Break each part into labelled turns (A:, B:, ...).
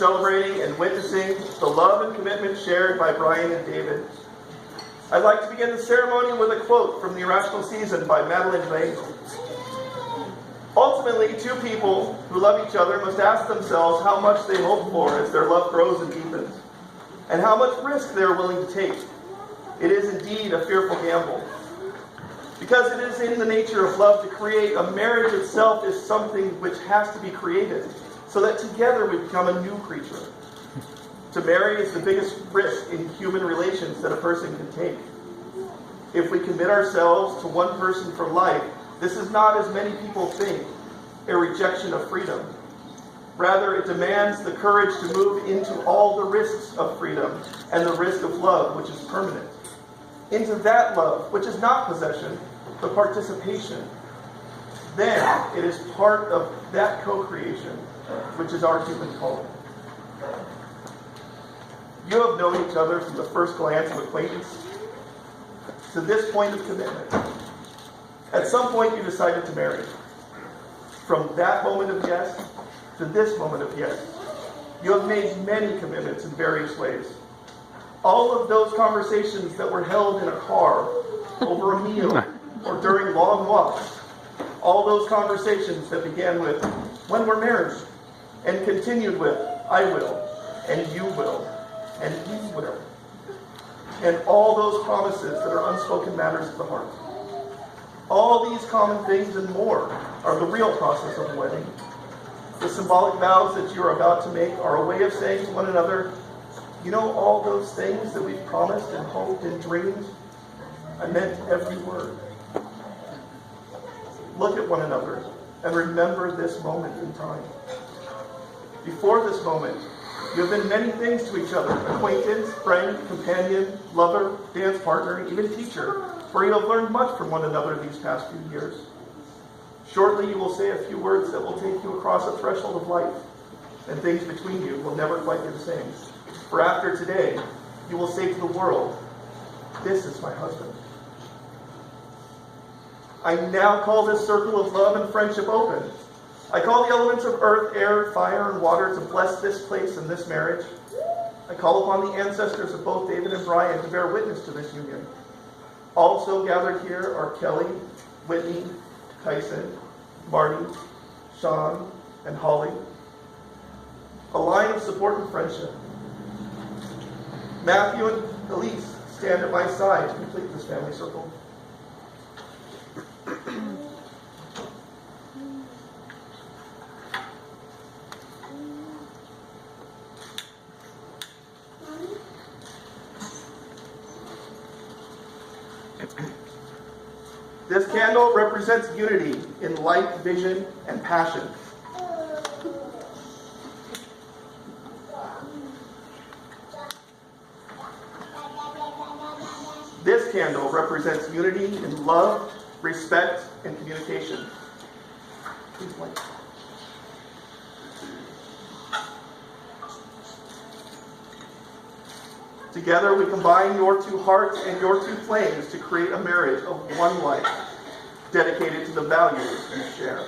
A: celebrating and witnessing the love and commitment shared by Brian and David. I'd like to begin the ceremony with a quote from The Irrational Season by Madeleine L'Engle. Ultimately, two people who love each other must ask themselves how much they hope for as their love grows and deepens, and how much risk they are willing to take. It is indeed a fearful gamble. Because it is in the nature of love to create, a marriage itself is something which has to be created, so that together we become a new creature. To marry is the biggest risk in human relations that a person can take. If we commit ourselves to one person for life, this is not, as many people think, a rejection of freedom. Rather, it demands the courage to move into all the risks of freedom and the risk of love, which is permanent. Into that love, which is not possession, but participation. Then it is part of that co-creation, which is our human calling. You have known each other from the first glance of acquaintance to this point of commitment. At some point you decided to marry. From that moment of yes to this moment of yes, you have made many commitments in various ways. All of those conversations that were held in a car, over a meal, or during long walks, all those conversations that began with, when we're married, and continued with, I will, and you will, and he will, and all those promises that are unspoken matters of the heart. All these common things and more are the real process of a wedding. The symbolic vows that you are about to make are a way of saying to one another, you know all those things that we've promised and hoped and dreamed? I meant every word. Look at one another and remember this moment in time. Before this moment, you have been many things to each other: acquaintance, friend, companion, lover, dance partner, even teacher, for you have learned much from one another these past few years. Shortly you will say a few words that will take you across a threshold of life, and things between you will never quite be the same. For after today, you will say to the world, this is my husband. I now call this circle of love and friendship open. I call the elements of earth, air, fire, and water to bless this place and this marriage. I call upon the ancestors of both David and Brian to bear witness to this union. Also gathered here are Kelly, Whitney, Tyson, Marty, Sean, and Holly. A line of support and friendship. Matthew and Elise stand at my side to complete this family circle. This candle represents unity in light, vision, and passion. This candle represents unity in love, respect, and communication. Please light. Together we combine your two hearts and your two flames to create a marriage of one life, dedicated to the values you share.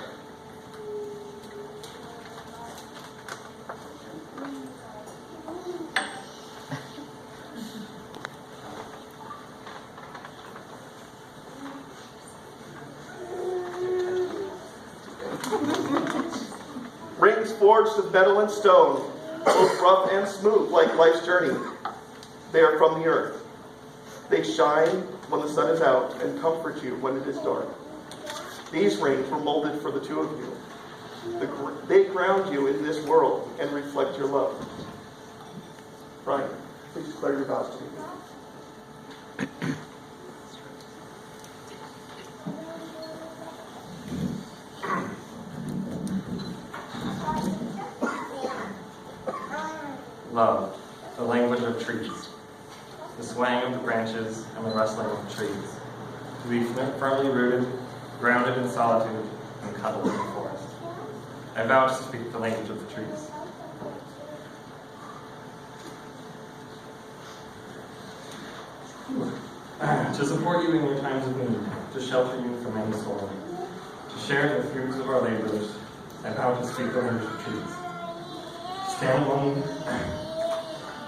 A: Rings forged of metal and stone, both rough and smooth like life's journey. They are from the earth. They shine when the sun is out and comfort you when it is dark. These rings were molded for the two of you. They ground you in this world and reflect your love. Brian, please declare your vows to me.
B: Love, the language of trees, the swaying of the branches and the rustling of the trees, to be firmly rooted, grounded in solitude, and cuddled in the forest. I vow to speak the language of the trees. To support you in your times of need, to shelter you from any storm, to share the fruits of our labors, I vow to speak the language of trees. You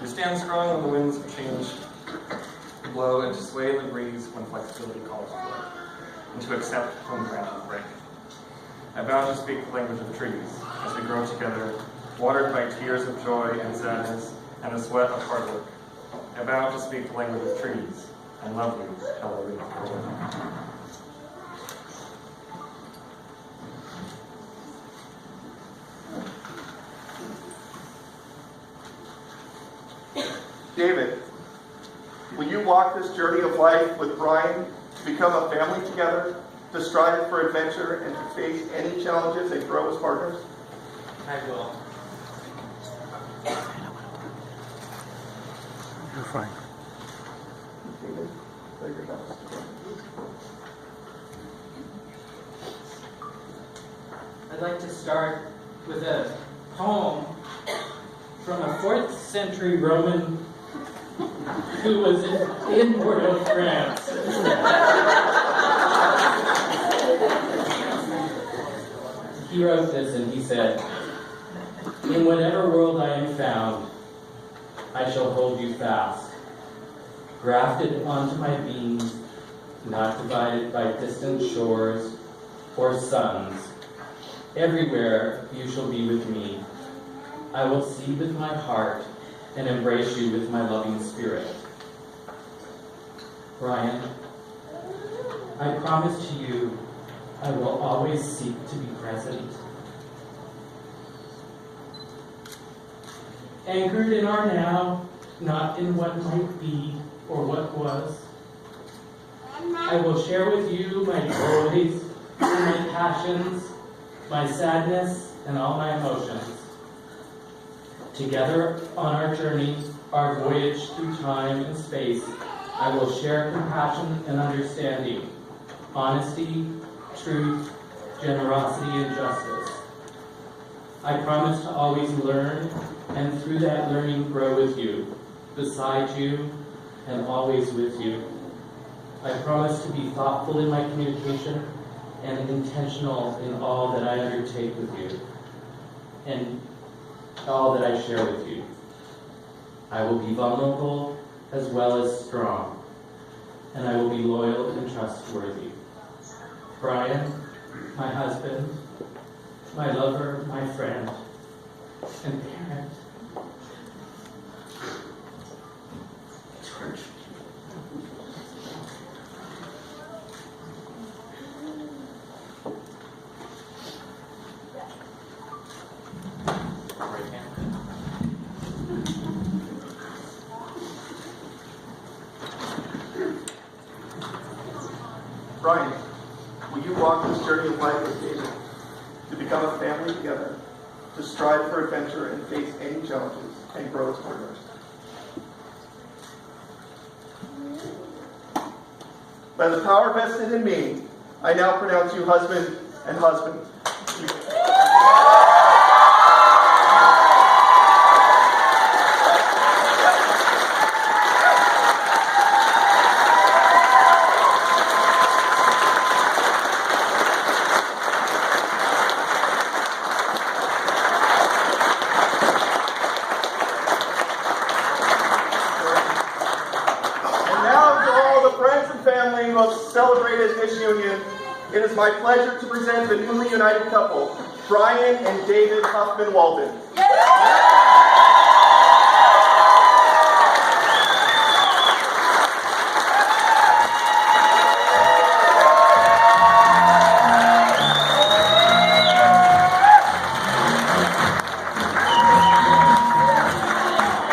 B: stand strong when the winds of change blow, and to sway the breeze when flexibility calls for it, and to accept when the branches break. I vow to speak the language of trees as we grow together, watered by tears of joy and sadness and the sweat of hard work. I vow to speak the language of trees and love you till we meet again.
A: David, will you walk this journey of life with Brian to become a family together, to strive for adventure, and to face any challenges and grow as partners?
C: I will.
D: You're fine.
A: David, lay your hands together.
C: I'd like to start with a poem from a 4th century Roman who was in Bordeaux, France. He wrote this and he said, "In whatever world I am found, I shall hold you fast, grafted onto my beams, not divided by distant shores or suns. Everywhere you shall be with me. I will see with my heart and embrace you with my loving spirit." Brian, I promise to you I will always seek to be present. Anchored in our now, not in what might be or what was. I will share with you my joys and my passions, my sadness and all my emotions. Together on our journey, our voyage through time and space, I will share compassion and understanding, honesty, truth, generosity, and justice. I promise to always learn, and through that learning grow with you, beside you, and always with you. I promise to be thoughtful in my communication and intentional in all that I undertake with you, and all that I share with you. I will be vulnerable as well as strong, and I will be loyal and trustworthy. Brian, my husband, my lover, my friend, and parent. George.
A: Brian, will you walk this journey of life with David to become a family together, to strive for adventure and face any challenges and grow as partners? By the power vested in me, I now pronounce you husband and husband. Celebrated this union, it is my pleasure to present the newly united couple, Brian and David Huffman Walden.